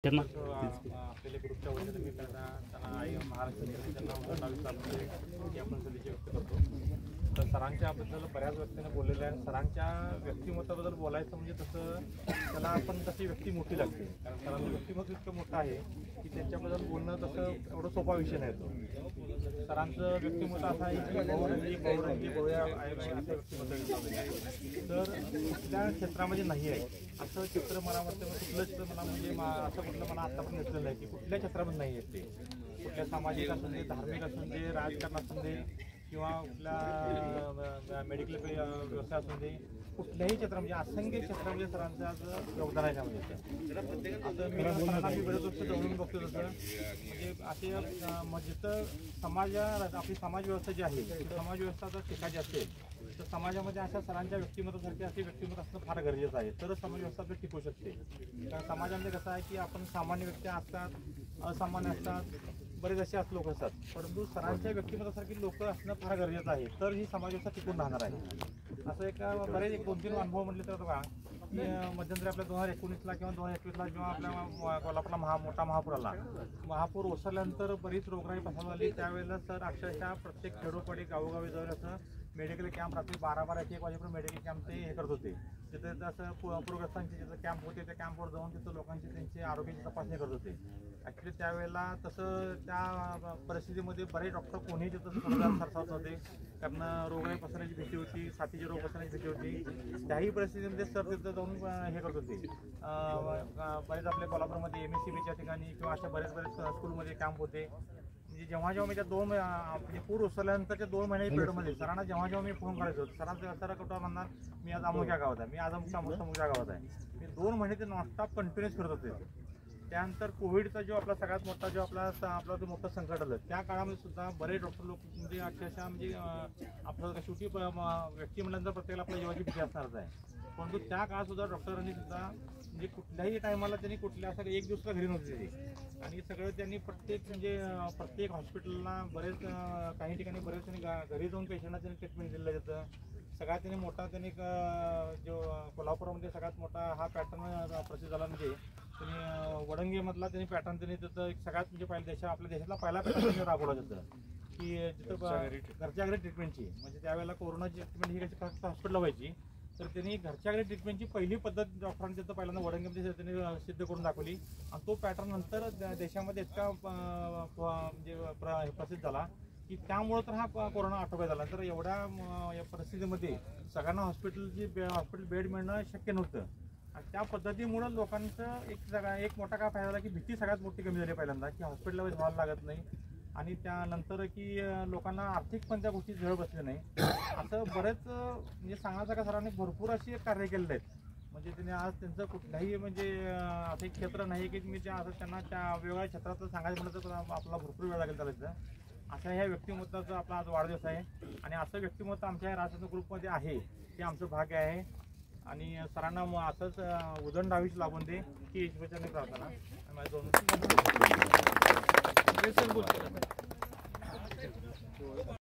आपल्या ग्रुपच्या वतीने मी त्यांना महाराष्ट्र त्यांना उदाहरणाविषयी आपण सदिच्छा व्यक्त करतो. तर सरांच्याबद्दल बऱ्याच व्यक्तींनी बोललेलं आहे. सरांच्या व्यक्तिमत्वाबद्दल बोलायचं म्हणजे तसं त्याला आपण तशी व्यक्ती मोठी लागते, कारण सरांचं व्यक्तिमत्व इतकं मोठं आहे की त्यांच्याबद्दल बोलणं तसं एवढं सोपा विषय नाही. तो सरांचं व्यक्तिमत्व असं आहे की बहुरंगी बहुया आहे असं व्यक्तिमत्व. तर कुठल्या क्षेत्रामध्ये नाही आहे असं चित्र मला वाटतं. कुठलं चित्र मला म्हणजे असं कुठलं मला आतापर्यंत दिसलेलं नाही की कुठल्या क्षेत्रामध्ये नाही आहे. ते कुठल्या सामाजिक असून दे, धार्मिक असून दे, राजकारण असून दे किंवा कुठल्या मेडिकल व्यवसाय असून दे, कुठल्याही क्षेत्रामध्ये असंख्य क्षेत्रामध्ये सरांचं आज योगदान आहे. त्यामध्ये आता मी सरांना बरेच गोष्टी जवळून बघतो. तसं म्हणजे असे जिथं आपली समाज व्यवस्था जी आहे, समाज व्यवस्था जर टिकायची असेल तर समाजामध्ये अशा सरांच्या व्यक्तिमत्वासारखे असे व्यक्तिमत्व असणं फार गरजेचं आहे, तरच समाज व्यवस्था आपली टिकू शकते. कारण समाजामध्ये कसं आहे की आपण सामान्य व्यक्ती असतात, असामान्य असतात, बरेच असे लोक असतात, परंतु सरांच्या व्यक्तिमत्वासारखी लोक असणं फार गरजेचं आहे, तर ही समाज व्यवस्था टिकून राहणार आहे. असं बरेच 2-3 अनुभव म्हटले तर बघा की मध्यंतरी आपल्या 2019ला किंवा 2021ला जेव्हा आपल्या कोल्हापूरला मोठा महापूर आला, महापूर ओसरल्यानंतर बरीच रोगराई पसरत आली. त्यावेळेला सर अक्षरशः प्रत्येक खेडोपाडी गावोगावी जाऊन असं मेडिकल कॅम्प रात्री 12-1 वाजेपर्यंत मेडिकल कॅम्प ते हे करत होते. तिथे असं पूरग्रस्तांचे जिथं कॅम्प होते त्या कॅम्पवर जाऊन तिथं लोकांची त्यांची आरोग्याची तपासणी करत होते. ॲक्च्युली त्यावेळेला तसं त्या परिस्थितीमध्ये बरेच डॉक्टर कोणीही तिथं थोडं सरसावत होते, कारण रोगराई पसरण्याची भीती होती, साथीचे रोग पसरण्याची भीती होती. त्याही परिस्थितीमध्ये सर तिथं जाऊन हे करत होते. बरेच आपल्या कोल्हापूरमध्ये MSCBच्या ठिकाणी किंवा अशा बरेच स्कूलमध्ये कॅम्प होते. म्हणजे जेव्हा मी त्या म्हणजे पूर उसरल्यानंतरच्या 2 महिन्याच्या पिरियडमध्ये सरांना जेव्हा मी फोन करायचो, सरांचं सर कुठं म्हणणार मी आज अमुक्या गावात आहे, मी आज अमुक्या गावात आहे. मी 2 महिने ते नॉनस्टॉप कंटिन्यूस करत होते. त्यानंतर कोविडचा जो आपला सगळ्यात मोठा जो आपला जो मोठं संकट आलं त्या काळामध्ये सुद्धा बरेच डॉक्टर लोक म्हणजे अक्षरशः म्हणजे आपलं शेवटी व्यक्ती म्हणल्यानंतर प्रत्येकाला आपल्या जीवाची भीती असणारच आहे. परंतु त्या काळात सुद्धा डॉक्टरांनी सुद्धा म्हणजे कुठल्याही टायमाला त्यांनी कुठल्या असं एक दिवसाला घरी नव्हते ते, आणि सगळं त्यांनी प्रत्येक हॉस्पिटलला बरेच काही ठिकाणी बरेच त्यांनी घरी जाऊन पेशंटला त्यांनी ट्रीटमेंट दिलं जातं. सगळ्यात त्यांनी मोठा त्यांनी जो कोल्हापूरमध्ये सगळ्यात मोठा हा पॅटर्न प्रसिद्ध झाला म्हणजे त्यांनी वडंगेमधला त्यांनी पॅटर्न त्यांनी तिथं सगळ्यात म्हणजे आपल्या देशातला पहिला पॅटर्न त्यांनी राबवला जातं की जिथं घरच्या घरी ट्रीटमेंटची, म्हणजे त्यावेळेला कोरोनाची ट्रीटमेंट ही कशी फक्त हॉस्पिटलला व्हायची, तर त्यांनी घरच्या घरी ट्रीटमेंटची पहिली पद्धत डॉक्टरांनी तिथं पहिल्यांदा वडंगेमध्ये त्यांनी सिद्ध करून दाखवली. आणि तो पॅटर्न नंतर देशामध्ये इतका म्हणजे प्रसिद्ध झाला की त्यामुळं तर हा कोरोना आटोक्यात झाला. तर एवढ्या परिस्थितीमध्ये सगळ्यांना हॉस्पिटल बेड मिळणं शक्य नव्हतं, आणि त्या पद्धतीमुळं लोकांचं एक मोठा काय फायदा झाला की भीती सगळ्यात मोठी कमी झाली पहिल्यांदा, की हॉस्पिटलला व्हायला लागत नाही, आणि त्यानंतर की लोकांना आर्थिक पण त्या गोष्टी झळ बसले नाही. असं बरेच म्हणजे सांगण्याचं का सरांनी भरपूर अशी कार्य केलेले आहेत. म्हणजे त्यांनी आज त्यांचं कुठल्याही म्हणजे असं एक क्षेत्र नाही की मी असं त्यांना त्या वेगवेगळ्या क्षेत्रात सांगायचं म्हटलं तर आपल्याला भरपूर वेळ लागेल चालायचं. अशा ह्या व्यक्तिमत्वाचा आपला आज वाढदिवस आहे, आणि असं व्यक्तिमत्व आमच्या राजचंद्र ग्रुपमध्ये आहे हे आमचं भाग्य आहे. आणि सरांना असंच उदंड आयुष्य लाभून दे ही ईश्वराने प्रार्थना. माझ्या 2